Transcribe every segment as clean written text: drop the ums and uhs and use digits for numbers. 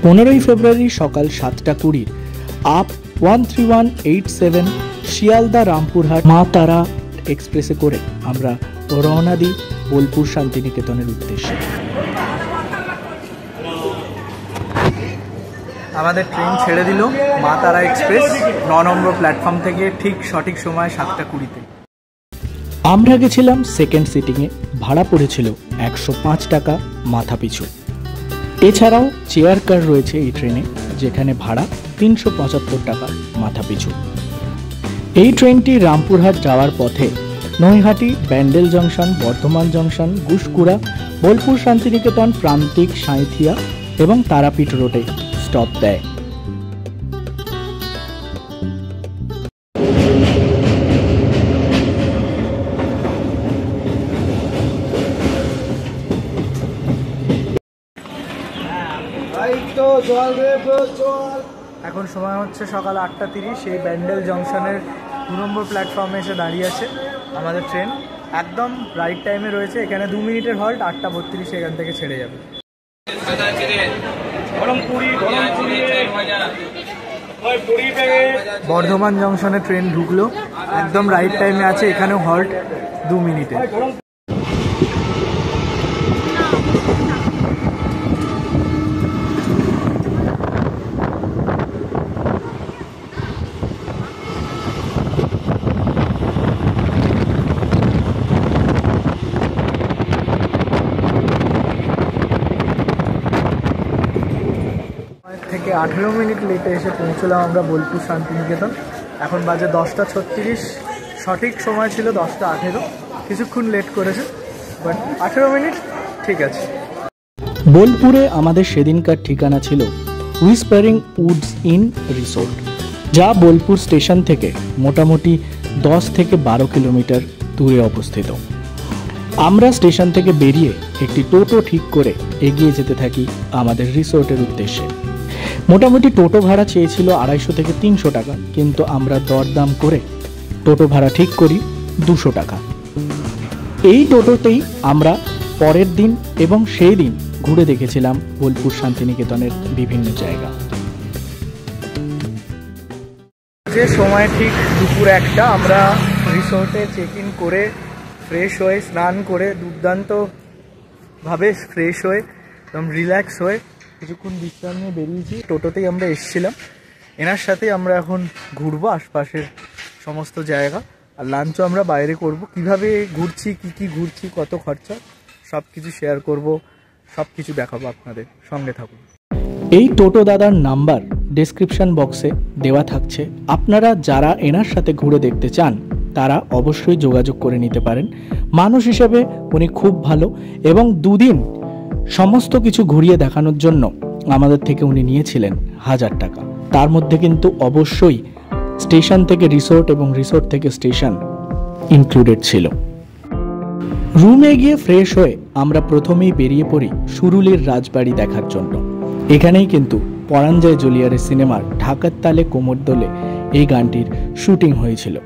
15ই ফেব্রুয়ারি সকাল 7:20 আপ 13187 শিয়ালদা রামপুরহাট মা তারা এক্সপ্রেসে করে আমরা রওনা দিই বোলপুর শান্তিনিকেতনের উদ্দেশ্যে। আমাদের ট্রেন ছেড়ে দিল মা তারা এক্সপ্রেস 9 নম্বর প্ল্যাটফর্ম থেকে ঠিক সঠিক সময় 7:20-তে। আমরা গেছিলাম সেকেন্ড সিটিংয়ে, ভাড়া পড়েছিল 105 টাকা মাথা পিছু। এছাড়াও চেয়ার কার রয়েছে এই ট্রেনে, যেখানে ভাড়া 375 টাকা মাথা পিছু। এই ট্রেনটি রামপুরহাট যাওয়ার পথে নৈহাটি, ব্যান্ডেল জংশন, বর্ধমান জংশন, গুসকুড়া, বোলপুর শান্তিনিকেতন, প্রান্তিক, সাঁইথিয়া এবং তারাপীঠ রোডে স্টপ দেয়। এখন সময় হচ্ছে সকাল 8:30। সেই ব্যান্ডেল জংশনের 2 নম্বর প্ল্যাটফর্মে এসে দাঁড়িয়ে আছে আমাদের ট্রেন। একদম রাইট টাইমে রয়েছে, এখানে 2 মিনিটের হল্ট, 8:32 এখান থেকে ছেড়ে যাবে। বর্ধমান জংশনে ট্রেন ঢুকলো, একদম রাইট টাইমে আছে, এখানেও হল্ট 2 মিনিটে। থেকে 18 মিনিট লেটে এসে পৌঁছলাম আমরা বোলপুর শান্তিনিকেতন। এখন বাজে 10:36, সঠিক সময় ছিল 10:18, কিছুক্ষণ লেট করেছে, বাট 18 মিনিট ঠিক আছে। বোলপুরে আমাদের সেদিনকার ঠিকানা ছিল হুইসপারিং উডস ইন রিসোর্ট, যা বোলপুর স্টেশন থেকে মোটামুটি 10 থেকে 12 কিলোমিটার দূরে অবস্থিত। আমরা স্টেশন থেকে বেরিয়ে একটি টোটো ঠিক করে এগিয়ে যেতে থাকি আমাদের রিসোর্টের উদ্দেশ্যে। মোটামুটি টোটো ভাড়া চেয়েছিল 250 থেকে 300 টাকা, কিন্তু আমরা দরদাম করে টোটো ভাড়া ঠিক করি 200 টাকা। এই টোটোতেই আমরা পরের দিন এবং সেই দিন ঘুরে দেখেছিলাম বোলপুর শান্তিনিকেতনের বিভিন্ন জায়গা। যে সময় ঠিক দুপুর 1টা, আমরা রিসোর্টে চেক ইন করে ফ্রেশ হয়ে, স্নান করে, দুর্দান্তভাবে ফ্রেশ হয়ে একদম রিল্যাক্স হয়ে কিছুক্ষণ বিশ্রাম নিয়ে বেরিয়েছি। টোটোতেই আমরা এসেছিলাম, এনার সাথে আমরা এখন ঘুরবো আশপাশের সমস্ত জায়গা, আর লাঞ্চও আমরা বাইরে করব। কিভাবে ঘুরছি, কি ঘুরছি, কত খরচা, সব কিছু শেয়ার করব, সব কিছু দেখাবো আপনাদের, সঙ্গে থাকুন। এই টোটো দাদার নাম্বার ডেসক্রিপশন বক্সে দেওয়া থাকছে, আপনারা যারা এনার সাথে ঘুরে দেখতে চান তারা অবশ্যই যোগাযোগ করে নিতে পারেন। মানুষ হিসেবে উনি খুব ভালো, এবং 2 দিন সমস্ত কিছু ঘুরিয়ে দেখানোর জন্য আমাদের থেকে উনি নিয়েছিলেন 1000 টাকা। তার মধ্যে কিন্তু অবশ্যই স্টেশন থেকে রিসোর্ট এবং রিসোর্ট থেকে স্টেশন ইনক্লুডেড ছিল। রুমে গিয়ে ফ্রেশ হয়ে আমরা প্রথমেই বেরিয়ে পড়ি সুরুলের রাজবাড়ি দেখার জন্য। এখানেই কিন্তু পরাঞ্জয় জুলিয়ারের সিনেমার ঢাকার তালে কোমর দোলে এই গানটির শুটিং হয়েছিল।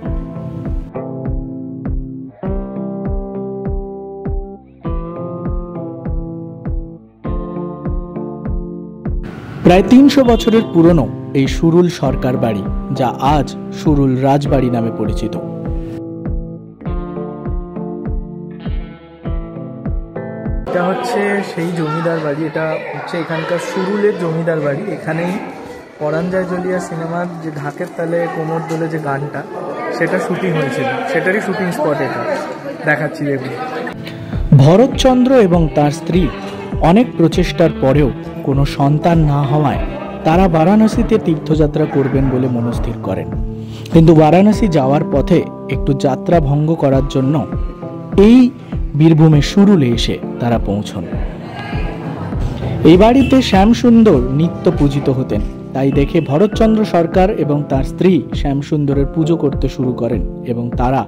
প্রায় 300 বছরের পুরনো এই সুরুল সরকার বাড়ি, যা আজ সুরুল রাজবাড়ি নামে পরিচিত। এটা হচ্ছে সেই জমিদার বাড়ি, এটা হচ্ছে এখানকার সুরুলের জমিদার বাড়ি। এখানেই পরাঞ্জয় জলিয়া সিনেমার যে ঢাকের তালে কোমর দোলে যে গানটা, সেটা শুটিং হয়েছিল, সেটারই শুটিং স্পট এটা, দেখাচ্ছি দেখুন। ভরতচন্দ্র এবং তার স্ত্রী অনেক প্রচেষ্টার পরেও কোনো সন্তান না হওয়ায় তারা বারাণসীতে তীর্থযাত্রা করবেন বলে মনস্থির করেন, কিন্তু বারাণসী যাওয়ার পথে একটু যাত্রা ভঙ্গ করার জন্য এই বীরভূমে সুরুলে এসে তারা পৌঁছন। এই বাড়িতে শ্যামসুন্দর নিত্য পূজিত হতেন, তাই দেখে ভরতচন্দ্র সরকার এবং তার স্ত্রী শ্যামসুন্দরের পুজো করতে শুরু করেন এবং তারা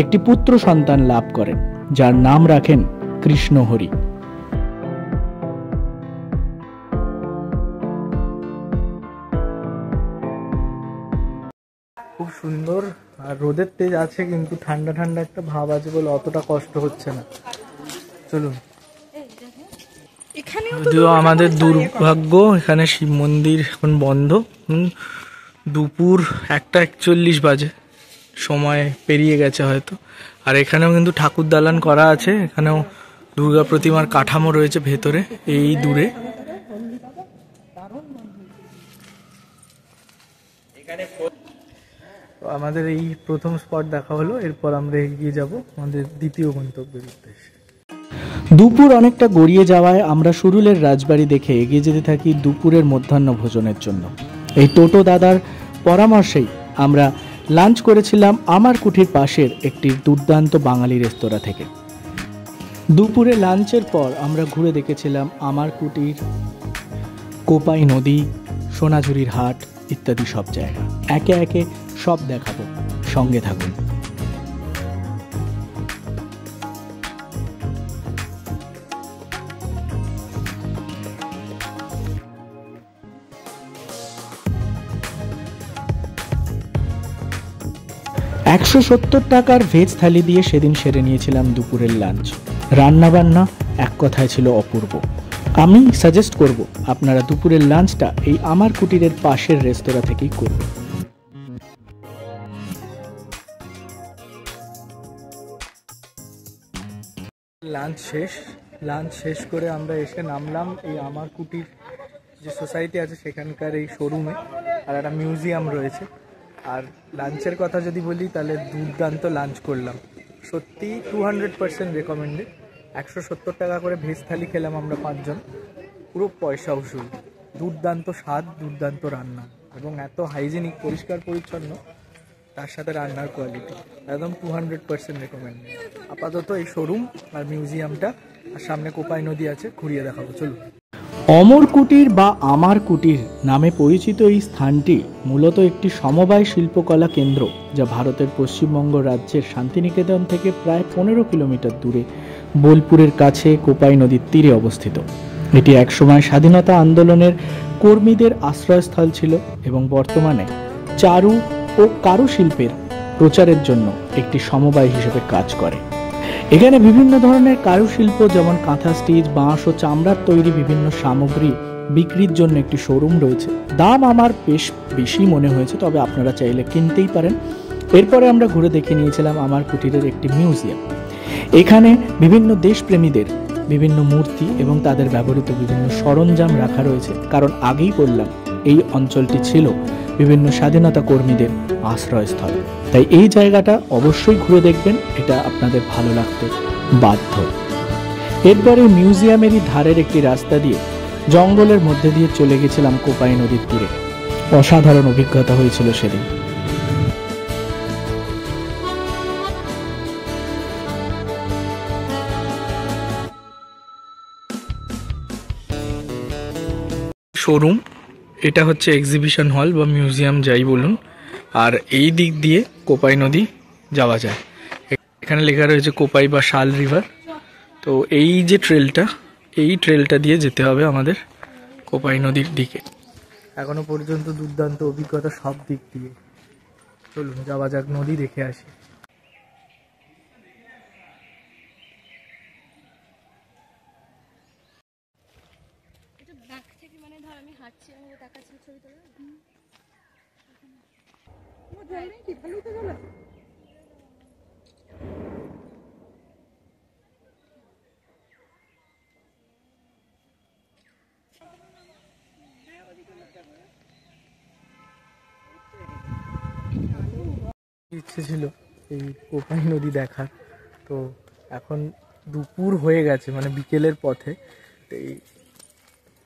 একটি পুত্র সন্তান লাভ করেন, যার নাম রাখেন কৃষ্ণহরি। খুব সুন্দর, আর রোদের তেজ আছে কিন্তু ঠান্ডা ঠান্ডা একটা ভাব আছে বলে অতটা কষ্ট হচ্ছে না। চলুন। যদিও আমাদের দুর্ভাগ্য এখানে শিব মন্দির এখন বন্ধ। দুপুর 1:41 বাজে, সময় পেরিয়ে গেছে হয়তো। আর এখানেও কিন্তু ঠাকুর দালান করা আছে, এখানেও দুর্গা প্রতিমার কাঠামো রয়েছে ভেতরে এই দূরে। আমাদের এই প্রথম স্পট দেখা হলো, এরপর আমরা এগিয়ে যাব আমাদের দ্বিতীয় গন্তব্যের উদ্দেশ্যে। দুপুর অনেকটা গড়িয়ে যাওয়ায় আমরা সুরুলের রাজবাড়ি দেখে এগিয়ে যেতে থাকি দুপুরের মধ্যাহ্ন ভোজনের জন্য। এই টোটো দাদার পরামর্শেই আমরা লাঞ্চ করেছিলাম আমার কুঠির পাশের একটি দুর্দান্ত বাঙালি রেস্তোরাঁ থেকে। দুপুরে লাঞ্চের পর আমরা ঘুরে দেখেছিলাম আমার কুটির, কোপাই নদী, সোনাঝুরির হাট ইত্যাদি সব জায়গা। একে একে সব দেখাবো, সঙ্গে থাকুন। টাকার ভেজ থালি দিয়ে সেদিন সেরে নিয়েছিলাম দুপুরের লাঞ্চ। রান্নাবান্না এক কথায় ছিল অপূর্ব। আমি সাজেস্ট করব আপনারা দুপুরের লাঞ্চটা এই আমার কুটিরের পাশের রেস্তোরাঁ থেকেই করবেন। লাঞ্চ শেষ করে আমরা এসে নামলাম এই আমার কুটির যে সোসাইটি আছে সেখানকার এই শোরুমে। আর একটা মিউজিয়াম রয়েছে। আর লাঞ্চের কথা যদি বলি তাহলে দুর্দান্ত লাঞ্চ করলাম, সত্যি 200% রেকমেন্ডেড। 170 টাকা করে ভেজ থালি খেলাম আমরা 5 জন, পুরো পয়সা উসুল। দুর্দান্ত স্বাদ, দুর্দান্ত রান্না এবং এত হাইজেনিক, পরিষ্কার পরিচ্ছন্ন, তার সাথে রান্নার কোয়ালিটি একদম 200% রেকমেন্ডেড। আপাতত এই শোরুম আর মিউজিয়ামটা আর সামনে কোপাই নদী আছে, ঘুরিয়ে দেখাবো, চলুন। অমর কুটির বা আমার কুটির নামে পরিচিত এই স্থানটি মূলত একটি সমবায় শিল্পকলা কেন্দ্র, যা ভারতের পশ্চিমবঙ্গ রাজ্যের শান্তিনিকেতন থেকে প্রায় 15 কিলোমিটার দূরে বোলপুরের কাছে কোপাই নদীর তীরে অবস্থিত। এটি একসময় স্বাধীনতা আন্দোলনের কর্মীদের আশ্রয়স্থল ছিল এবং বর্তমানে চারু ও কারুশিল্পের প্রচারের জন্য একটি সমবায় হিসেবে কাজ করে। এখানে বিভিন্ন ধরনের কারুশিল্প যেমন কাঁথা স্টিচ, বাঁশ ও চামড়ার তৈরি বিভিন্ন সামগ্রী বিক্রির জন্য একটি শোরুম রয়েছে। দাম আমার বেশ বেশি মনে হয়েছে, তবে আপনারা চাইলে কিনতেই পারেন। এরপরে আমরা ঘুরে দেখে নিয়েছিলাম আমার কুটিরের একটি মিউজিয়াম। এখানে বিভিন্ন দেশপ্রেমীদের বিভিন্ন মূর্তি এবং তাদের ব্যবহৃত বিভিন্ন সরঞ্জাম রাখা রয়েছে, কারণ আগেই বললাম এই অঞ্চলটি ছিল বিভিন্ন স্বাধীনতা কর্মীদের আশ্রয়স্থল। তাই এই জায়গাটা অবশ্যই ঘুরে দেখবেন, এটা আপনাদের ভালো লাগতে বাধ্য। এরপরে মিউজিয়ামেরই ধারের একটি রাস্তা দিয়ে জঙ্গলের মধ্যে দিয়ে চলে গেছিলাম কোপাই নদীর তীরে। অসাধারণ অভিজ্ঞতা হয়েছিল সেদিন। শোরুম, এটা হচ্ছে এক্সিবিশন হল বা মিউজিয়াম যাই বলুন। আর এই দিক দিয়ে কোপাই নদী যাওয়া যায়। এখানে লেখা রয়েছে কোপাই বা শাল রিভার। তো এই যে ট্রেলটা, এই ট্রেলটা দিয়ে যেতে হবে আমাদের কোপাই নদীর দিকে। এখনো পর্যন্ত দুর্দান্ত অভিজ্ঞতা সব দিক দিয়ে। চলুন যাওয়া যাক, নদী দেখে আসি। ইচ্ছে ছিল এই কোপাই নদী দেখার, তো এখন দুপুর হয়ে গেছে, মানে বিকেলের পথে। এই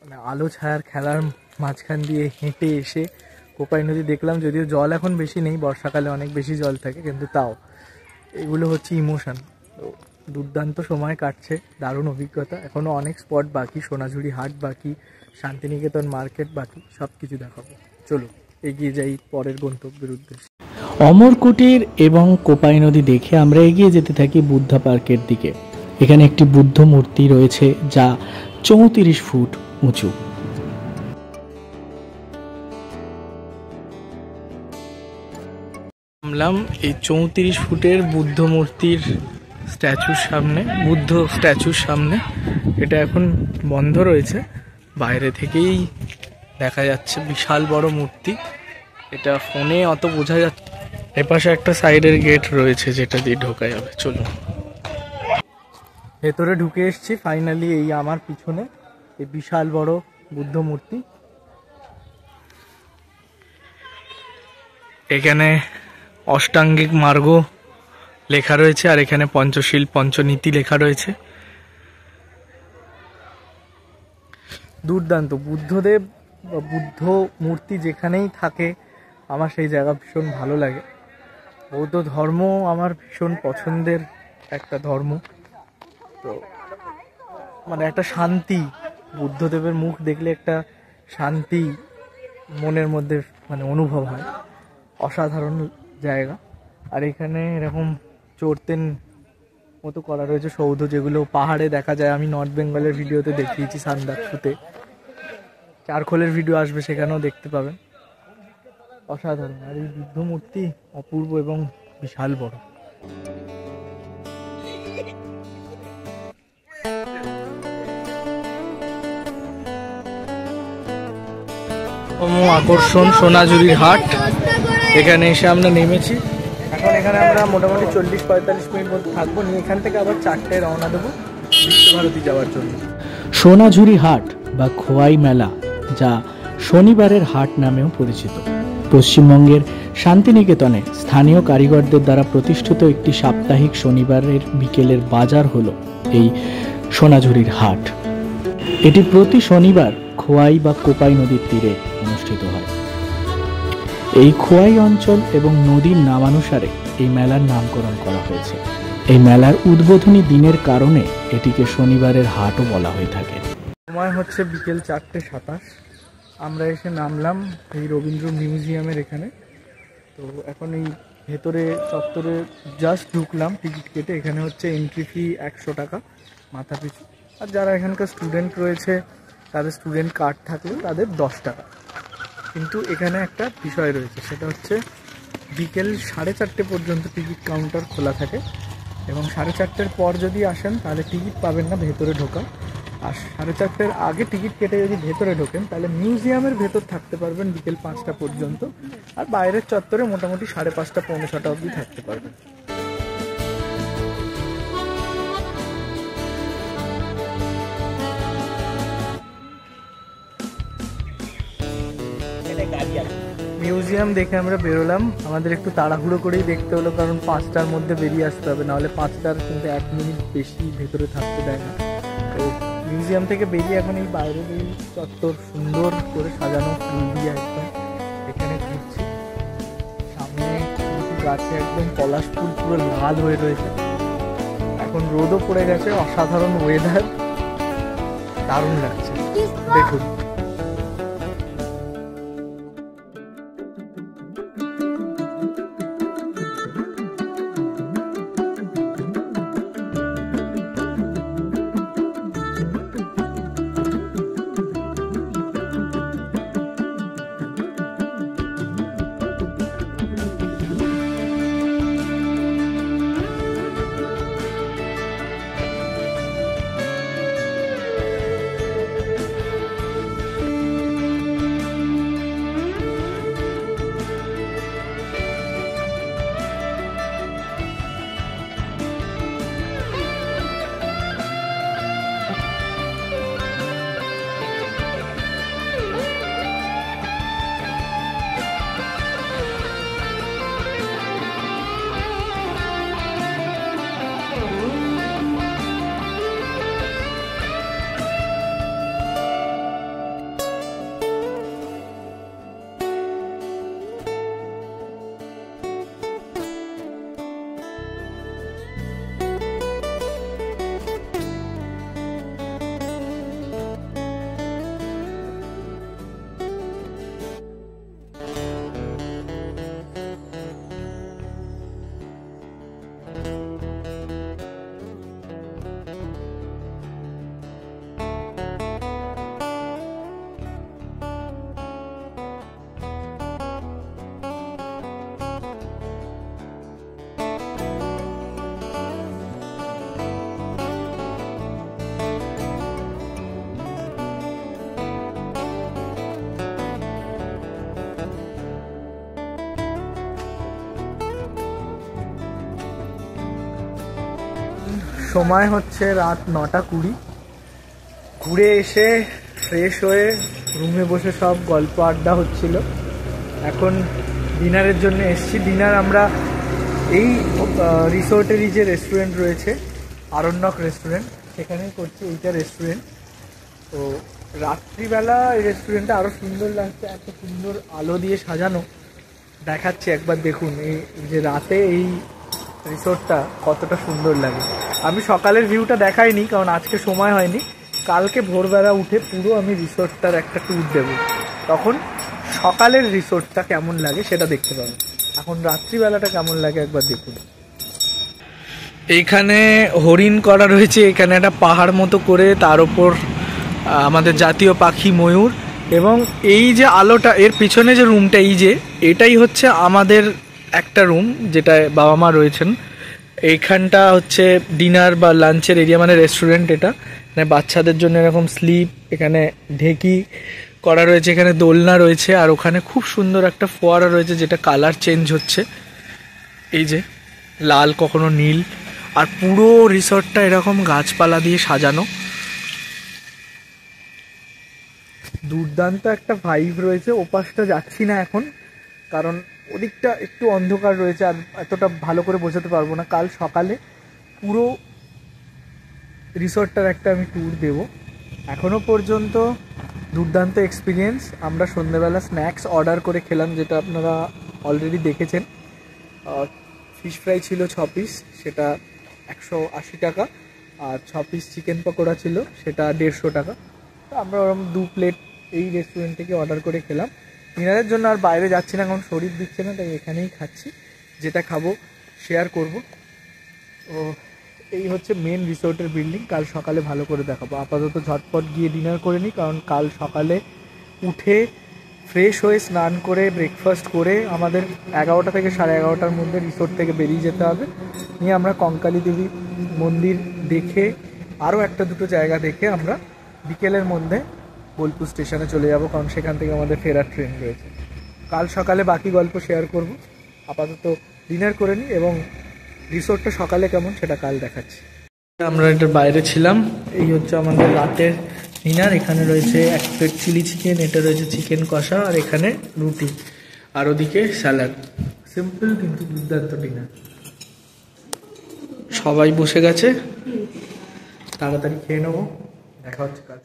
মানে আলো ছায়ার খেলার মাঝখান দিয়ে হেঁটে এসে কোপাই নদী দেখলাম। যদিও জল এখন বেশি নেই, বর্ষাকালে অনেক বেশি জল থাকে, কিন্তু তাও এগুলো হচ্ছে ইমোশন। তো দুর্দান্ত সময় কাটছে, দারুণ অভিজ্ঞতা। এখনও অনেক স্পট বাকি, সোনাঝুরি হাট বাকি, শান্তিনিকেতন মার্কেট বাকি, সব কিছু দেখাবো। চলো এগিয়ে যাই পরের গন্তব্যের উদ্দেশ্যে। অমর কুটির এবং কোপাই নদী দেখে আমরা এগিয়ে যেতে থাকি বুদ্ধা পার্কের দিকে। এখানে একটি বুদ্ধ মূর্তি রয়েছে যা 34 ফুট উঁচু। নামলাম এই 34 ফুটের বুদ্ধ মূর্তির স্ট্যাচুর সামনে, বুদ্ধ স্ট্যাচুর সামনে। এটা এখন বন্ধ রয়েছে, বাইরে থেকেই দেখা যাচ্ছে বিশাল বড় মূর্তি। এটা ফোনে অত বোঝা যাচ্ছে। এপাশে একটা সাইডের গেট রয়েছে যেটা দিয়ে ঢোকা যাবে। চলুন ভেতরে ঢুকে এসছি ফাইনালি। এই আমার পিছনে এই বিশাল বড় বুদ্ধ মূর্তি। এখানে অষ্টাঙ্গিক মার্গ লেখা রয়েছে, আর এখানে পঞ্চশীল পঞ্চনীতি লেখা রয়েছে। দুর্দান্ত। বুদ্ধদেব বা বুদ্ধ মূর্তি যেখানেই থাকে আমার সেই জায়গা ভীষণ ভালো লাগে। বৌদ্ধ ধর্ম আমার ভীষণ পছন্দের একটা ধর্ম। তো মানে একটা শান্তি, বুদ্ধদেবের মুখ দেখলে একটা শান্তি মনের মধ্যে মানে অনুভব হয়। অসাধারণ জায়গা। আর এখানে এরকম চড়তেন মতো করা রয়েছে সৌধ, যেগুলো পাহাড়ে দেখা যায়। আমি নর্থ বেঙ্গলের ভিডিওতে দেখিয়েছি, সান্দাকফুতে। চারখোলের ভিডিও আসবে, সেখানেও দেখতে পাবেন। অসাধারণ। আর এই বুদ্ধ মূর্তি অপূর্ব এবং বিশাল বড়। আকর্ষণ সোনাঝুরির হাট। এখানে এসে আমরা নেমেছি। এখন এখানে আমরা মোটামুটি 40-45 মিনিট মতো থাকবো, নিয়ে এখান থেকে আবার 4টায় রওনা দেবো বিশ্বভারতী যাওয়ার জন্য। সোনাঝুরি হাট বা খোয়াই মেলা, যা শনিবারের হাট নামেও পরিচিত, পশ্চিমবঙ্গের শান্তিনিকেতনে স্থানীয় কারিগরদের দ্বারা প্রতিষ্ঠিত একটি সাপ্তাহিক শনিবারের বিকেলের বাজার হলো এই সোনাঝুরির হাট। এটি প্রতি শনিবার খোয়াই বা কোপাই নদীর তীরে অনুষ্ঠিত হয়। এই খোয়াই অঞ্চল এবং নদীর নামানুসারে এই মেলার নামকরণ করা হয়েছে। এই মেলার উদ্বোধনী দিনের কারণে এটিকে শনিবারের হাটও বলা হয়ে থাকে। সময় হচ্ছে বিকেল 4:27। আমরা এসে নামলাম এই রবীন্দ্র মিউজিয়ামের এখানে। তো এখন এই ভেতরে চত্বরে জাস্ট ঢুকলাম টিকিট কেটে। এখানে হচ্ছে এন্ট্রি ফি 100 টাকা মাথা পিছু। আর যারা এখানকার স্টুডেন্ট রয়েছে, তাদের স্টুডেন্ট কার্ড থাকলে তাদের 10 টাকা। কিন্তু এখানে একটা বিষয় রয়েছে, সেটা হচ্ছে বিকেল 4:30 পর্যন্ত টিকিট কাউন্টার খোলা থাকে, এবং 4:30 পর যদি আসেন তাহলে টিকিট পাবেন না ভেতরে ঢোকা। আর 4:30 আগে টিকিট কেটে যদি ভেতরে ঢোকেন তাহলে মিউজিয়ামের ভেতর থাকতে পারবেন বিকেল 5টা পর্যন্ত। আর বাইরের চত্বরে মোটামুটি 5:30-5:45 অবধি থাকতে পারবেন। মিউজিয়াম দেখে আমরা বেরোলাম। আমাদের একটু তাড়াহুড়ো করেই দেখতে হলো, কারণ 5টার মধ্যে বেরিয়ে আসতে হবে, নাহলে 5টার কিন্তু 1 মিনিট বেশি ভেতরে থাকতে দেয় না। তো মিউজিয়াম থেকে বেরিয়ে এখন এই বাইরের এই চত্বর সুন্দর করে সাজানো ফুল দিয়ে একদম এখানে ঘুরছি। সামনে গাছে একদম পলাশ ফুল পুরো লাল হয়ে রয়েছে। এখন রোদও পড়ে গেছে, অসাধারণ ওয়েদার, দারুণ লাগছে। দেখুন সময় হচ্ছে রাত 9:20। ঘুরে এসে ফ্রেশ হয়ে রুমে বসে সব গল্প আড্ডা হচ্ছিল। এখন ডিনারের জন্য এসছি। ডিনার আমরা এই রিসোর্টেরই যে রেস্টুরেন্ট রয়েছে, আরণ্যক রেস্টুরেন্ট, সেখানেই করছি। এইটা রেস্টুরেন্ট। তো রাত্রিবেলা এই রেস্টুরেন্টটা আরও সুন্দর লাগছে, এত সুন্দর আলো দিয়ে সাজানো। দেখাচ্ছি, একবার দেখুন এই যে রাতে এই রিসোর্টটা কতটা সুন্দর লাগে। আমি সকালের ভিউটা দেখাইনি, কারণ আজকে সময় হয়নি। কালকে ভোরবেলা উঠে পুরো আমি রিসোর্টটার একটা ট্যুর দেব, তখন সকালের রিসোর্টটা কেমন লাগে সেটা দেখতে পাবো। এখন রাত্রিবেলাটা কেমন লাগে একবার দেখুন। এইখানে হরিণ করা রয়েছে, এখানে একটা পাহাড় মতো করে, তার ওপর আমাদের জাতীয় পাখি ময়ূর, এবং এই যে আলোটা, এর পিছনে যে রুমটা, এই যে এটাই হচ্ছে আমাদের একটা রুম, যেটায় বাবা মা রয়েছেন। এইখানটা হচ্ছে ডিনার বা লাঞ্চের এরিয়া, মানে রেস্টুরেন্ট। এটা মানে বাচ্চাদের জন্য এরকম স্লিপ, এখানে ঢেকি করা রয়েছে, এখানে দোলনা রয়েছে, আর ওখানে খুব সুন্দর একটা ফোয়ারা রয়েছে যেটা কালার চেঞ্জ হচ্ছে, এই যে লাল কখনো নীল। আর পুরো রিসর্টটা এরকম গাছপালা দিয়ে সাজানো। দুর্দান্ত একটা ভাইব রয়েছে। ওপাশটা যাচ্ছি না এখন, কারণ ওদিকটা একটু অন্ধকার রয়েছে, আর এতটা ভালো করে বোঝাতে পারবো না। কাল সকালে পুরো রিসর্টটার একটা আমি ট্যুর দেব। এখনও পর্যন্ত দুর্দান্ত এক্সপিরিয়েন্স। আমরা সন্ধ্যেবেলা স্ন্যাক্স অর্ডার করে খেলাম, যেটা আপনারা অলরেডি দেখেছেন। ফিশ ফ্রাই ছিল 6 পিস, সেটা 180 টাকা। আর 6 পিস চিকেন পকোড়া ছিল, সেটা 150 টাকা। তো আমরা ওরকম 2 প্লেট এই রেস্টুরেন্ট থেকে অর্ডার করে খেলাম। ডিনারের জন্য আর বাইরে যাচ্ছি না, কারণ শরীর দিচ্ছে না, তাই এখানেই খাচ্ছি। যেটা খাবো শেয়ার করব। তো এই হচ্ছে মেন রিসোর্টের বিল্ডিং। কাল সকালে ভালো করে দেখাবো। আপাতত ঝটপট গিয়ে ডিনার করে নিই, কারণ কাল সকালে উঠে ফ্রেশ হয়ে স্নান করে ব্রেকফাস্ট করে আমাদের 11টা থেকে 11:30টার মধ্যে রিসোর্ট থেকে বেরিয়ে যেতে হবে। নিয়ে আমরা কঙ্কালী দেবী মন্দির দেখে, আরও একটা দুটো জায়গা দেখে আমরা বিকেলের মধ্যে বোলপুর স্টেশনে চলে যাব, কারণ সেখান থেকে আমাদের ফেরার ট্রেন রয়েছে। কাল সকালে বাকি গল্প শেয়ার করব। আপাতত ডিনার করে নিই, এবং রিসোর্টটা সকালে কেমন সেটা কাল দেখাচ্ছি। আমরা এটার বাইরে ছিলাম। এই হচ্ছে আমাদের রাতের ডিনার। এখানে রয়েছে 1 প্লেট চিলি চিকেন, এটা রয়েছে চিকেন কষা, আর এখানে রুটি, আর ওদিকে স্যালাড। সিম্পল কিন্তু দুর্দান্ত ডিনার। সবাই বসে গেছে, তাড়াতাড়ি খেয়ে নেবো। দেখা হচ্ছে কাল।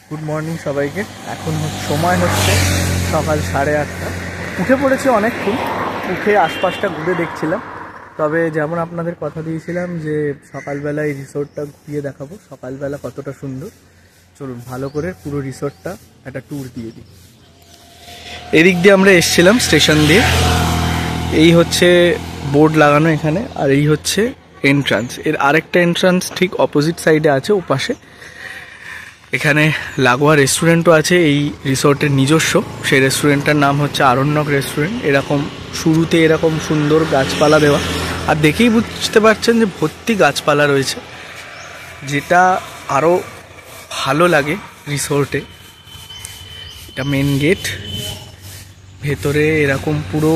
গুড মর্নিং সবাইকে। এখন সময় হচ্ছে সকাল 8:30। উঠে পড়েছি অনেকক্ষণ, উঠে আশপাশটা ঘুরে দেখছিলাম। তবে যেমন আপনাদের কথা দিয়েছিলাম যে সকালবেলা এই রিসোর্টটা ঘুরিয়ে দেখাবো, সকালবেলা কতটা সুন্দর। চলুন ভালো করে পুরো রিসোর্টটা একটা ট্যুর দিয়ে দিই। এদিক দিয়ে আমরা এসছিলাম স্টেশন দিয়ে। এই হচ্ছে বোর্ড লাগানো এখানে, আর এই হচ্ছে এন্ট্রান্স। এর আরেকটা এন্ট্রান্স ঠিক অপোজিট সাইডে আছে, ওপাশে। এখানে লাগোয়া রেস্টুরেন্টও আছে এই রিসোর্টের নিজস্ব। সেই রেস্টুরেন্টটার নাম হচ্ছে আরণ্যক রেস্টুরেন্ট। এরকম শুরুতে এরকম সুন্দর গাছপালা দেওয়া, আর দেখেই বুঝতে পারছেন যে ভর্তি গাছপালা রয়েছে, যেটা আরও ভালো লাগে রিসোর্টে। এটা মেন গেট। ভেতরে এরকম পুরো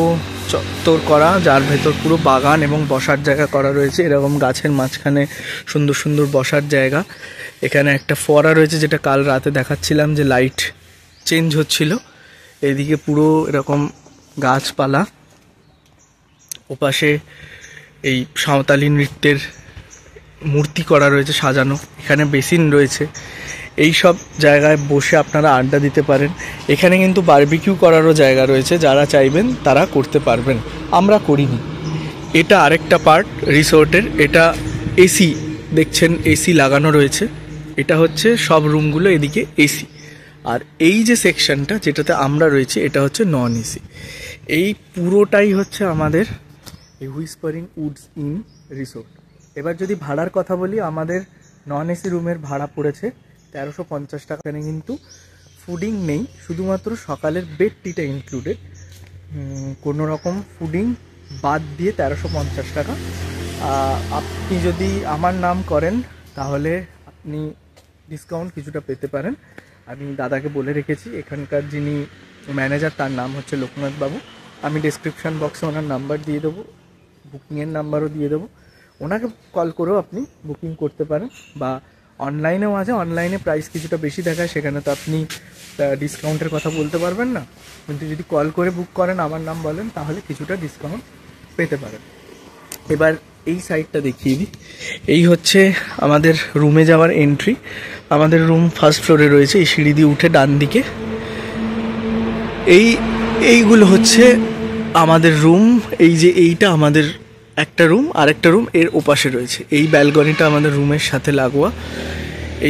চত্বর করা, যার ভেতর পুরো বাগান এবং বসার জায়গা করা রয়েছে। এরকম গাছের মাঝখানে সুন্দর সুন্দর বসার জায়গা। এখানে একটা ফোয়ারা রয়েছে, যেটা কাল রাতে দেখাচ্ছিলাম যে লাইট চেঞ্জ হচ্ছিল। এদিকে পুরো এরকম গাছপালা। ওপাশে এই সাঁওতালি নৃত্যের মূর্তি করা রয়েছে সাজানো। এখানে বেসিন রয়েছে। এই সব জায়গায় বসে আপনারা আড্ডা দিতে পারেন। এখানে কিন্তু বারবিকিউ করারও জায়গা রয়েছে, যারা চাইবেন তারা করতে পারবেন। আমরা করিনি। এটা আরেকটা পার্ট রিসোর্টের। এটা এসি, দেখছেন এসি লাগানো রয়েছে। এটা হচ্ছে সব রুমগুলো এদিকে এসি। আর এই যে সেকশনটা যেটাতে আমরা রয়েছি, এটা হচ্ছে নন এসি। এই পুরোটাই হচ্ছে আমাদের এই হুইসপারিং উডস ইন রিসোর্ট। এবার যদি ভাড়ার কথা বলি, আমাদের নন এসি রুমের ভাড়া পড়েছে 1350 টাকা। এখানে কিন্তু ফুডিং নেই, শুধুমাত্র সকালের বেড টিটা ইনক্লুডেড। কোনো রকম ফুডিং বাদ দিয়ে 1350 টাকা। আপনি যদি আমার নাম করেন তাহলে আপনি ডিসকাউন্ট কিছুটা পেতে পারেন। আমি দাদাকে বলে রেখেছি, এখানকার যিনি ম্যানেজার তার নাম হচ্ছে লোকনাথ বাবু। আমি ডেসক্রিপশন বক্সে ওনার নাম্বার দিয়ে দেবো, বুকিংয়ের নাম্বারও দিয়ে দেবো। ওনাকে কল করেও আপনি বুকিং করতে পারেন, বা অনলাইনেও আছে। অনলাইনে প্রাইস কিছুটা বেশি দেখায়, সেখানে তো আপনি ডিসকাউন্টের কথা বলতে পারবেন না, কিন্তু যদি কল করে বুক করেন, আমার নাম বলেন, তাহলে কিছুটা ডিসকাউন্ট পেতে পারেন। এবার এই সাইডটা দেখিয়ে দিই। এই হচ্ছে আমাদের রুমে যাওয়ার এন্ট্রি। আমাদের রুম ফার্স্ট ফ্লোরে রয়েছে, এই সিঁড়ি দিয়ে উঠে ডান দিকে। এইগুলো হচ্ছে আমাদের রুম। এই যে এইটা আমাদের একটা রুম, আর একটা রুম এর ওপাশে রয়েছে। এই ব্যালকনিটা আমাদের রুমের সাথে লাগোয়া।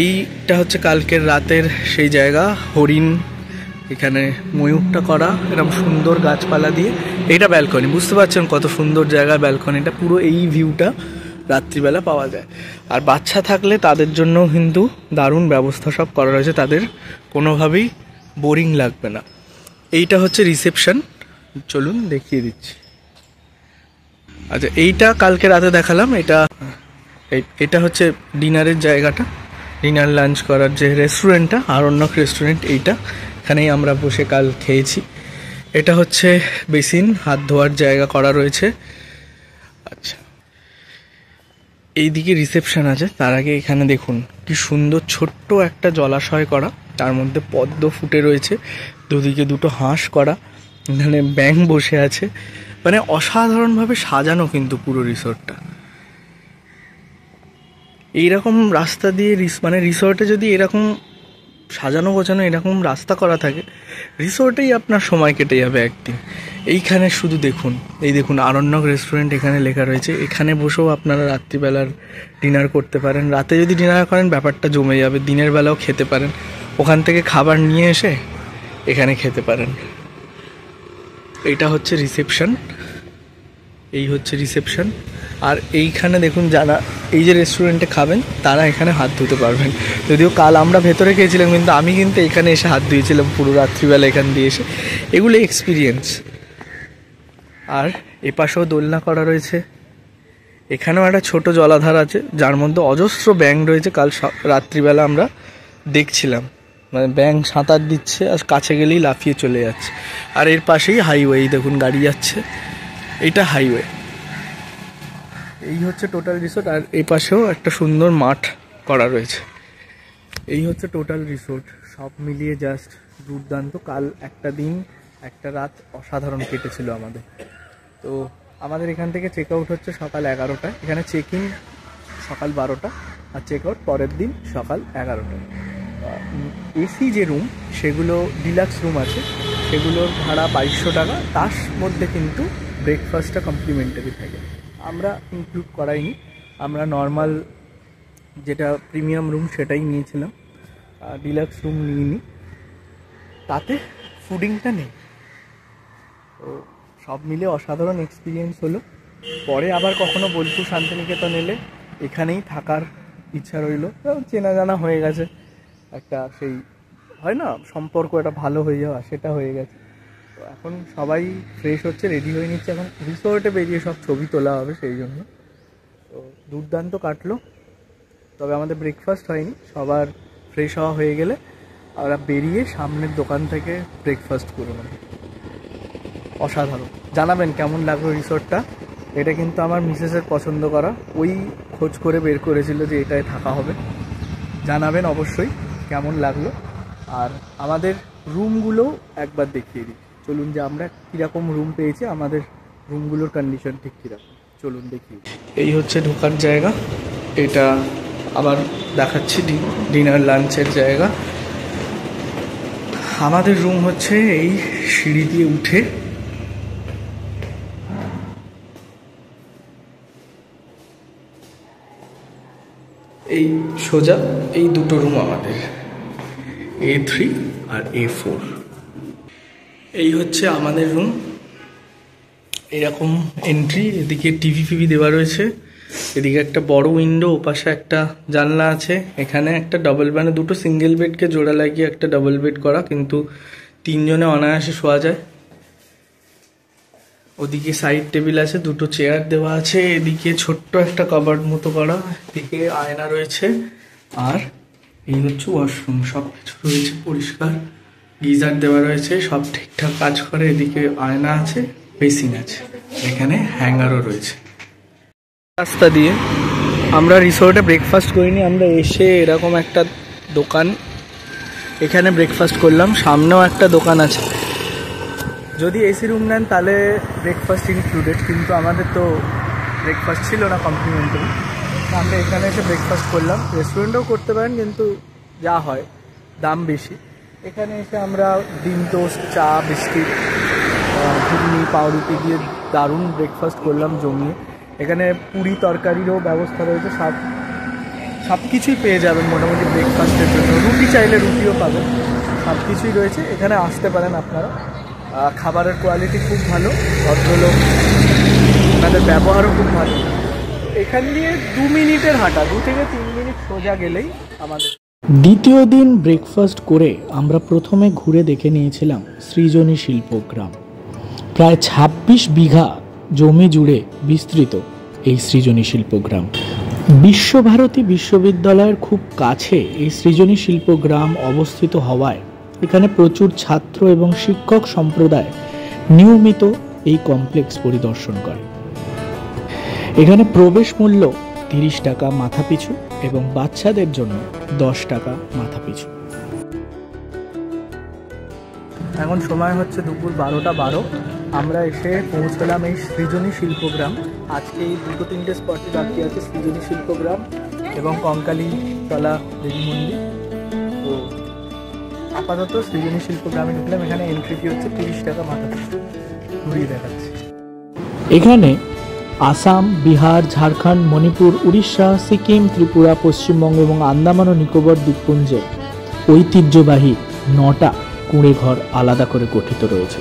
এইটা হচ্ছে কালকের রাতের সেই জায়গা, হরিণ, এখানে ময়ূরটা করা এরকম সুন্দর গাছপালা দিয়ে। এইটা ব্যালকনি, বুঝতে পারছেন কত সুন্দর জায়গা ব্যালকনিটা। পুরো এই ভিউটা রাত্রিবেলা পাওয়া যায়। আর বাচ্চা থাকলে তাদের জন্য কিন্তু দারুণ ব্যবস্থা সব করা রয়েছে, তাদের কোনোভাবেই বোরিং লাগবে না। এইটা হচ্ছে রিসেপশন, চলুন দেখিয়ে দিচ্ছি। আচ্ছা, এইটা কালকে রাতে দেখালাম। এটা হচ্ছে ডিনারের জায়গাটা, ডিনার লাঞ্চ করার যে রেস্টুরেন্টটা, আরণ্যক রেস্টুরেন্ট। এখানেই আমরা বসে কাল খেয়েছি। এটা হচ্ছে বেসিন, হাত ধোয়ার জায়গা করা রয়েছে। আচ্ছা, এইদিকে রিসেপশন আছে। তার আগে এখানে দেখুন কি সুন্দর ছোট্ট একটা জলাশয় করা, তার মধ্যে পদ্ম ফুটে রয়েছে, দুদিকে দুটো হাঁস করা, এখানে ব্যাঙ বসে আছে। মানে অসাধারণভাবে সাজানো কিন্তু পুরো রিসোর্টটা। এইরকম রাস্তা দিয়ে মানে রিসোর্টে যদি এরকম সাজানো গোছানো এরকম রাস্তা করা থাকে, রিসোর্টেই আপনার সময় কেটে যাবে একদিন। এইখানে শুধু দেখুন, এই দেখুন আরণ্যক রেস্টুরেন্ট এখানে লেখা রয়েছে। এখানে বসেও আপনারা রাত্রিবেলার ডিনার করতে পারেন। রাতে যদি ডিনার করেন ব্যাপারটা জমে যাবে, দিনের বেলাও খেতে পারেন। ওখান থেকে খাবার নিয়ে এসে এখানে খেতে পারেন। এইটা হচ্ছে রিসেপশন, এই হচ্ছে রিসেপশন। আর এইখানে দেখুন, যারা এই যে রেস্টুরেন্টে খাবেন তারা এখানে হাত ধুতে পারবেন। যদিও কাল আমরা ভেতরে খেয়েছিলাম, কিন্তু আমি কিন্তু এখানে এসে হাত ধুয়েছিলাম পুরো রাত্রিবেলা এখান দিয়ে এসে। এগুলো এক্সপিরিয়েন্স। আর এপাশেও দোলনা করা রয়েছে। এখানেও একটা ছোট জলাধার আছে, যার মধ্যে অজস্র ব্যাঙ রয়েছে। কাল রাত্রিবেলা আমরা দেখছিলাম, মানে ব্যাঙ সাঁতার দিচ্ছে আর কাছে গেলেই লাফিয়ে চলে যাচ্ছে। আর এর পাশেই হাইওয়ে, দেখুন গাড়ি যাচ্ছে, এটা হাইওয়ে। এই হচ্ছে টোটাল রিসোর্ট। আর এই পাশেও একটা সুন্দর মাঠ করা রয়েছে। এই হচ্ছে টোটাল রিসোর্ট, সব মিলিয়ে জাস্ট দুর্দান্ত। কাল একটা দিন একটা রাত অসাধারণ কেটেছিল আমাদের। তো আমাদের এখান থেকে চেক আউট হচ্ছে সকাল 11টায়। এখানে চেক ইন সকাল 12টা, আর চেক আউট পরের দিন সকাল 11টায়। এসি যে রুম, সেগুলো ডিলাক্স রুম আছে, সেগুলোর ভাড়া 2200 টাকা। তার মধ্যে কিন্তু ব্রেকফাস্টটা কমপ্লিমেন্টারি থাকে। আমরা ইনক্লুড করাইনি, আমরা নর্মাল যেটা প্রিমিয়াম রুম সেটাই নিয়েছিলাম, ডিলাক্স রুম নিইনি। তাতে ফুডিংটা নেই। তো সব মিলে অসাধারণ এক্সপিরিয়েন্স হলো। পরে আবার কখনো বোলপুর শান্তিনিকেতন এলে এখানেই থাকার ইচ্ছা রইল। চেনা জানা হয়ে গেছে, একটা সেই হয় না সম্পর্ক, একটা ভালো হয়ে যাওয়া, সেটা হয়ে গেছে। তো এখন সবাই ফ্রেশ হচ্ছে, রেডি হয়ে নিচ্ছে, এখন রিসোর্টে বেরিয়ে সব ছবি তোলা হবে, সেই জন্য। তো দুর্দান্ত কাটলো। তবে আমাদের ব্রেকফাস্ট হয়নি, সবার ফ্রেশ হওয়া হয়ে গেলে আমরা বেরিয়ে সামনের দোকান থেকে ব্রেকফাস্ট করে নেব। অসাধারণ। জানাবেন কেমন লাগলো রিসোর্টটা। এটা কিন্তু আমার মিসেসের পছন্দ করা, ওই খোঁজ করে বের করেছিল যে এটায় থাকা হবে। জানাবেন অবশ্যই কেমন লাগলো। আর আমাদের রুমগুলো একবার দেখিয়ে দিই, চলুন, যে আমরা কীরকম রুম পেয়েছি, আমাদের রুমগুলোর কন্ডিশন ঠিক কীরকম, চলুন দেখিয়ে দিই। এই হচ্ছে ঢোকার জায়গা, এটা আবার দেখাচ্ছি ডিনার লাঞ্চের জায়গা। আমাদের রুম হচ্ছে এই সিঁড়ি দিয়ে উঠে এই সোজা এই দুটো রুম আমাদের, A3 আর A4। এই হচ্ছে আমাদের রুম। এরকম এন্ট্রি, এদিকে টিভি ফিভি দেওয়া রয়েছে, এদিকে একটা বড় উইন্ডো, ওপাশে একটা জানলা আছে। এখানে একটা ডাবল, মানে দুটো সিঙ্গেল বেডকে জোড়া লাগিয়ে একটা ডাবল বেড করা, কিন্তু 3 জনে অনায়াসে শোয়া যায়। ওদিকে সাইড টেবিল আছে, দুটো চেয়ার দেওয়া আছে, এদিকে ছোট্ট একটা কাবার্ড মতো করা, এদিকে আয়না রয়েছে। আর এই হচ্ছে ওয়াশরুম, সব কিছু রয়েছে পরিষ্কার। গিজার দেওয়া রয়েছে, সব ঠিকঠাক কাজ করে। এদিকে আয়না আছে, বেসিন আছে, এখানে হ্যাঙ্গারও রয়েছে। রাস্তা দিয়ে আমরা রিসোর্টে ব্রেকফাস্ট করিনি, আমরা এসে এরকম একটা দোকান, এখানে ব্রেকফাস্ট করলাম। সামনেও একটা দোকান আছে। যদি এসি রুম নেন তাহলে ব্রেকফাস্ট ইনক্লুডেড, কিন্তু আমাদের তো ব্রেকফাস্ট ছিল না কমপ্লিমেন্টারি, আমরা এখানে এসে ব্রেকফাস্ট করলাম। রেস্টুরেন্টেও করতে পারেন, কিন্তু যা হয় দাম বেশি। এখানে এসে আমরা ডিম টোস্ট, চা, বিস্কিট, ঘুগনি, পাউরুটি দিয়ে দারুণ ব্রেকফাস্ট করলাম জমিয়ে। এখানে পুরি তরকারিরও ব্যবস্থা রয়েছে, সব কিছুই পেয়ে যাবেন মোটামুটি ব্রেকফাস্টের জন্য। রুটি চাইলে রুটিও পাবেন, সব কিছুই রয়েছে। এখানে আসতে পারেন আপনারা। খাবারের কোয়ালিটি খুব ভালো, ভদ্রলোক, ওনাদের ব্যবহারও খুব ভালো। এখান দিয়ে 2 মিনিটের হাঁটা, 2 থেকে 3 মিনিট সোজা গেলেই আমাদের। দ্বিতীয় দিন ব্রেকফাস্ট করে আমরা প্রথমে ঘুরে দেখে নিয়েছিলাম সৃজনী শিল্পগ্রাম। প্রায় 26 বিঘা জমি জুড়ে বিস্তৃত এই সৃজনী শিল্পগ্রাম। বিশ্বভারতী বিশ্ববিদ্যালয়ের খুব কাছে এই সৃজনী শিল্পগ্রাম অবস্থিত হওয়ায় এখানে প্রচুর ছাত্র এবং শিক্ষক সম্প্রদায় নিয়মিত এই কমপ্লেক্স পরিদর্শন করে। এখানে প্রবেশ মূল্য 30 টাকা মাথাপিছু এবং বাচ্চাদের জন্য 10 টাকা মাথাপিছু। এখন সময় হচ্ছে দুপুর 12:12। আমরা এসে পৌঁছলাম এই সৃজনী শিল্পগ্রাম। আজকে এই 2-3টে স্পটে বাকি আছে, সৃজনী শিল্পগ্রাম এবং কঙ্কালীতলা দেবী মন্দির। তো আপাতত সৃজনী শিল্পগ্রামে ঢুকলাম। এখানে এন্ট্রি ফি হচ্ছে 30 টাকা মাথাপিছু। ঘুরিয়ে দেখাচ্ছি। এখানে আসাম, বিহার, ঝাড়খণ্ড, মণিপুর, উড়িষ্যা, সিকিম, ত্রিপুরা, পশ্চিমবঙ্গ এবং আন্দামান ও নিকোবর দ্বীপপুঞ্জে ঐতিহ্যবাহী 9টা কুঁড়ে ঘর আলাদা করে গঠিত রয়েছে।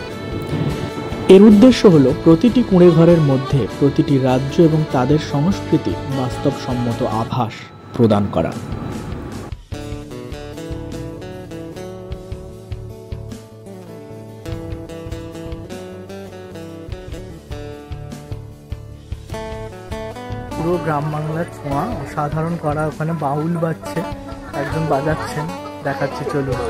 এর উদ্দেশ্য হলো প্রতিটি কুঁড়ে ঘরের মধ্যে প্রতিটি রাজ্য এবং তাদের সংস্কৃতি বাস্তবসম্মত আভাস প্রদান করা। পুরো গ্রাম বাংলার ছোঁয়া, অসাধারণ করা। ওখানে বাউল বাজছে, একজন বাজাচ্ছেন, দেখাচ্ছি চলুন।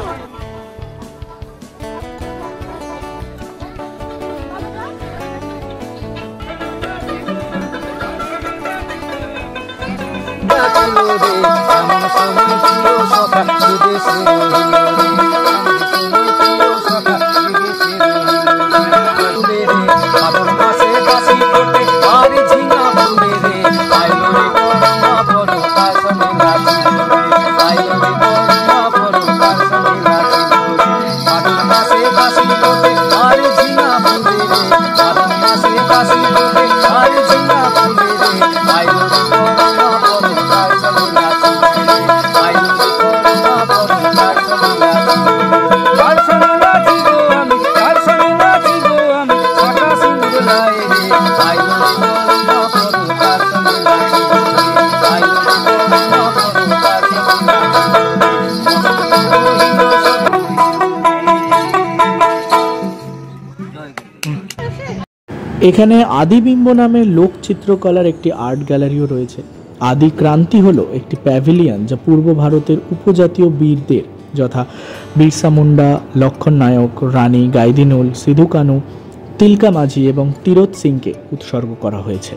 এখানে আদিবিম্ব নামে লোক চিত্রকলার একটি আর্ট গ্যালারিও রয়েছে। আদি ক্রান্তি হলো একটি প্যাভিলিয়ন যা পূর্ব ভারতের উপজাতীয় বীরদের যথা বিরসা মুন্ডা, লক্ষণ নায়ক, রানী গাইদিনুল, সিধু কানু, তিলকা মাঝি এবং তিরোত সিংকে উৎসর্গ করা হয়েছে।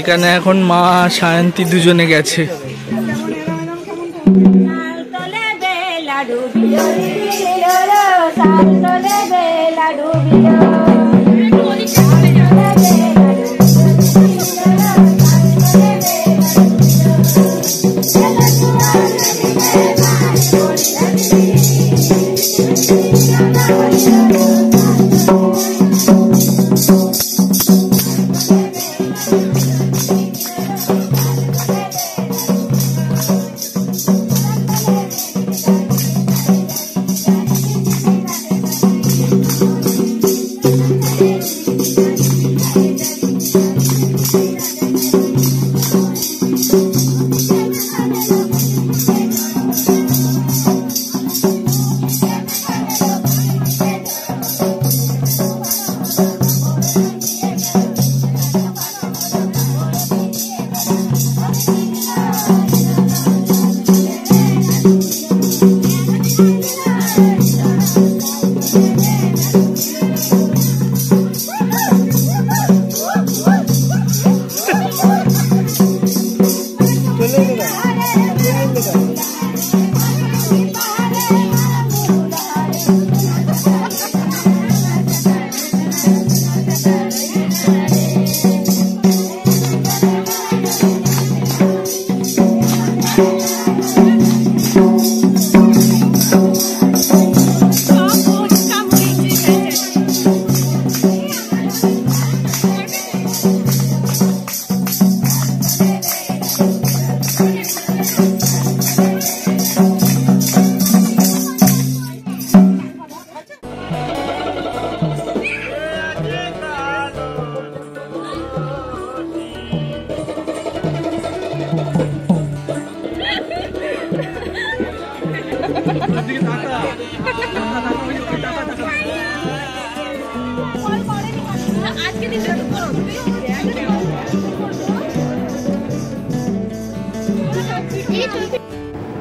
এখানে এখন মা সায়ন্তী দুজনে গেছে।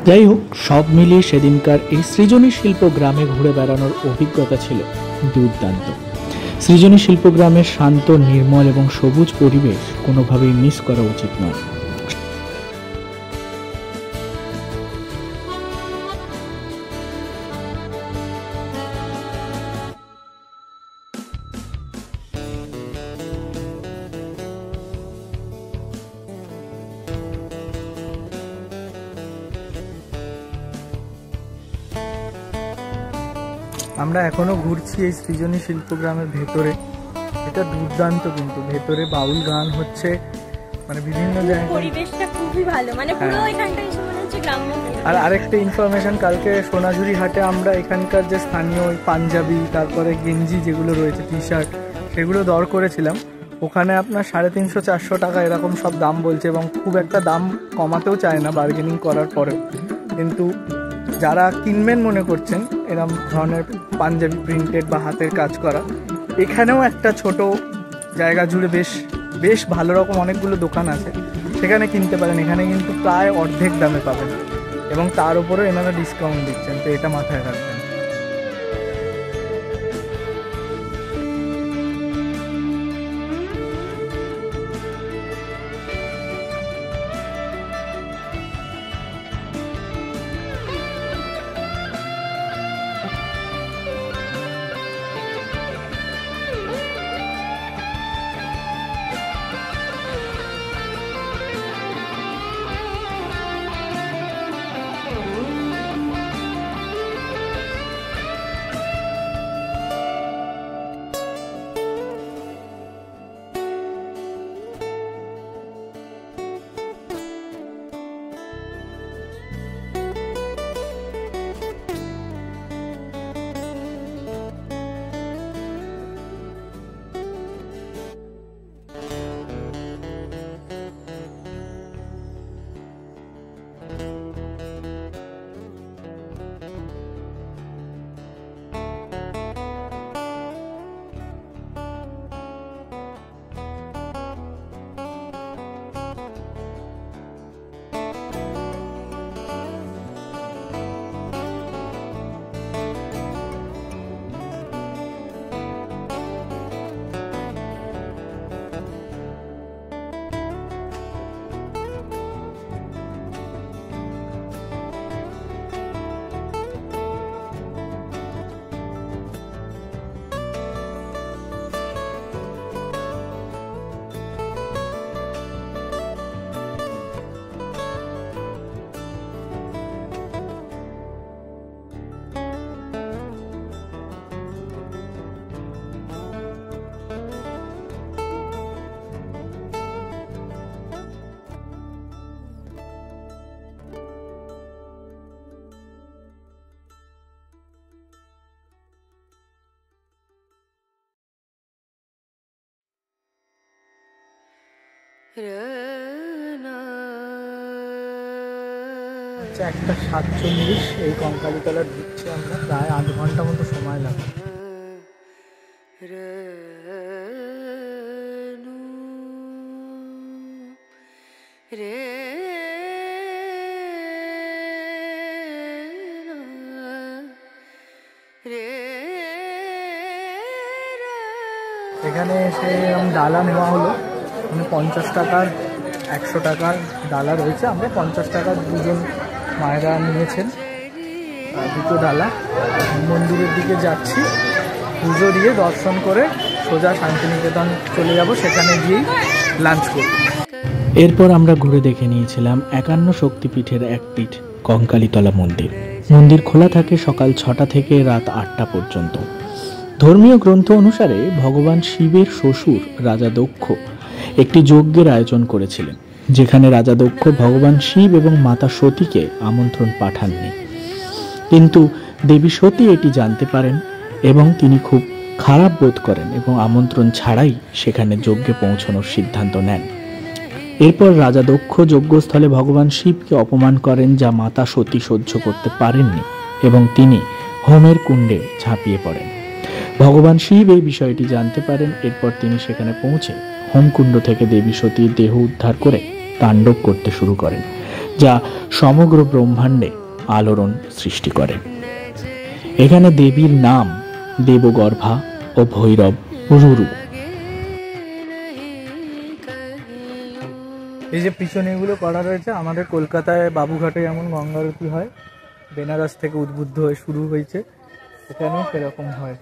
যাই হোক, সব মিলিয়ে সেদিনকার এই সৃজনী শিল্প গ্রামে ঘুরে বেড়ানোর অভিজ্ঞতা ছিল দুর্দান্ত। সৃজনী শিল্প গ্রামের শান্ত, নির্মল এবং সবুজ পরিবেশ কোনোভাবেই মিস করা উচিত নয়। আমরা এখনো ঘুরছি এই সৃজনী শিল্পগ্রামের ভেতরে। এটা দুর্দান্ত, কিন্তু ভেতরে বাউল গান হচ্ছে, মানে বিভিন্ন জায়গায় পরিবেশটা খুবই ভালো, মানে পুরো এখানটা এসে মনে হচ্ছে গ্রাম্য। আর আরেকটা ইনফরমেশন, কালকে সোনাঝুরি হাটে আমরা এখানকার যে স্থানীয় ওই পাঞ্জাবি, তারপরে গেঞ্জি যেগুলো রয়েছে, টি শার্ট, সেগুলো দর করেছিলাম। ওখানে আপনার 350-400 টাকা এরকম সব দাম বলছে, এবং খুব একটা দাম কমাতেও চায় না বার্গেনিং করার পরেও। কিন্তু যারা কিনবেন মনে করছেন এরকম ধরনের পাঞ্জাবি প্রিন্টেড বা হাতের কাজ করা, এখানেও একটা ছোট জায়গা জুড়ে বেশ ভালো রকম অনেকগুলো দোকান আছে, সেখানে কিনতে পারেন। এখানে কিন্তু প্রায় অর্ধেক দামে পাবেন, এবং তার উপরেও এনারা ডিসকাউন্ট দিচ্ছেন, তো এটা মাথায় রাখবেন। একটা 7:40 এই কঙ্কালীতলা ঢুকছি আমরা, প্রায় 8 ঘন্টা মতো সময় লাগে। এখানে এসে ডালা নেওয়া হলো, মানে 50 টাকার 100 টাকার ডালা রয়েছে। আমরা 50 টাকার দুজন মায়েরা নিয়েছেন দুটো ডালা। মন্দিরের দিকে যাচ্ছি, পুজো দিয়ে দর্শন করে সোজা শান্তিনিকেতন চলে যাব, সেখানে গিয়েই লাঞ্চ করব। এরপর আমরা ঘুরে দেখে নিয়েছিলাম 51 শক্তিপীঠের এক পীঠ কঙ্কালীতলা মন্দির। মন্দির খোলা থাকে সকাল 6টা থেকে রাত 8টা পর্যন্ত। ধর্মীয় গ্রন্থ অনুসারে ভগবান শিবের শ্বশুর রাজা দক্ষ একটি যজ্ঞের আয়োজন করেছিলেন, যেখানে রাজা দক্ষ ভগবান শিব এবং মাতা সতীকে আমন্ত্রণ পাঠাননি। কিন্তু দেবী সতী এটি জানতে পারেন এবং তিনি খুব খারাপ বোধ করেন এবং আমন্ত্রণ ছাড়াই সেখানে যজ্ঞে পৌঁছানোর সিদ্ধান্ত নেন। এরপর রাজা দক্ষ যজ্ঞস্থলে ভগবান শিবকে অপমান করেন, যা মাতা সতী সহ্য করতে পারেননি এবং তিনি হোমের কুণ্ডে ঝাঁপিয়ে পড়েন। ভগবান শিব এই বিষয়টি জানতে পারেন। এরপর তিনি সেখানে পৌঁছে হোমকুণ্ড থেকে দেবী সতীর দেহ উদ্ধার করে তাণ্ডব করতে শুরু করেন, যা সমগ্র ব্রহ্মাণ্ডে আলোড়ন সৃষ্টি করে। এখানে দেবীর নাম দেবগর্ভা ও ভৈরব রুরু। এই যে পিছনে এগুলো করা রয়েছে, আমাদের কলকাতায় বাবুঘাটে যেমন গঙ্গা আরতি হয়, বেনারস থেকে উদ্বুদ্ধ হয়ে শুরু হয়েছে, এখানেও সেরকম হয়।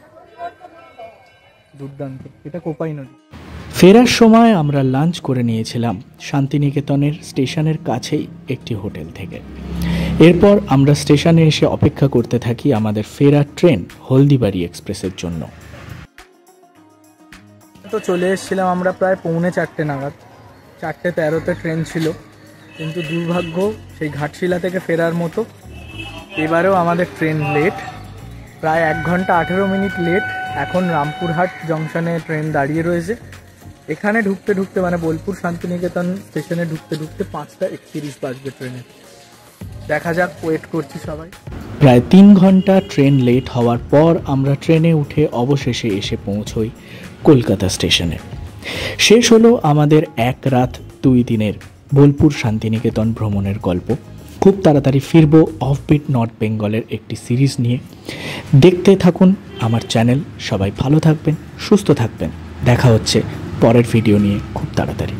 দুর্দান্ত। এটা কোপাই নদী। ফেরার সময় আমরা লাঞ্চ করে নিয়েছিলাম শান্তিনিকেতনের স্টেশনের কাছেই একটি হোটেল থেকে। এরপর আমরা স্টেশনে এসে অপেক্ষা করতে থাকি আমাদের ফেরার ট্রেন হলদিবাড়ি এক্সপ্রেসের জন্য। তো চলে এসেছিলাম আমরা প্রায় 3:45 নাগাদ। 4:13-তে ট্রেন ছিল, কিন্তু দুর্ভাগ্য সেই ঘাটশিলা থেকে ফেরার মতো এবারেও আমাদের ট্রেন লেট, প্রায় 1 ঘন্টা 18 মিনিট লেট। এখন রামপুরহাট জংশনে ট্রেন দাঁড়িয়ে রয়েছে। এখানে ঢুকতে ঢুকতে মানে বোলপুর শান্তিনিকেতন স্টেশনে ঢুকতে ঢুকতে 5:31 বাজবে ট্রেনে। দেখা যাক, ওয়েট করছি সবাই। প্রায় 3 ঘন্টা ট্রেন লেট হওয়ার পর আমরা ট্রেনে উঠে অবশেষে এসে পৌঁছই কলকাতা স্টেশনে। শেষ হলো আমাদের 1 রাত 2 দিনের বোলপুর শান্তিনিকেতন ভ্রমণের গল্প। খুব তাড়াতাড়ি ফিরবো অফবিট নর্থ বেঙ্গলের একটি সিরিজ নিয়ে। দেখতে থাকুন আমার চ্যানেল। সবাই ভালো থাকবেন, সুস্থ থাকবেন। দেখা হচ্ছে পরের ভিডিও নিয়ে খুব তাড়াতাড়ি।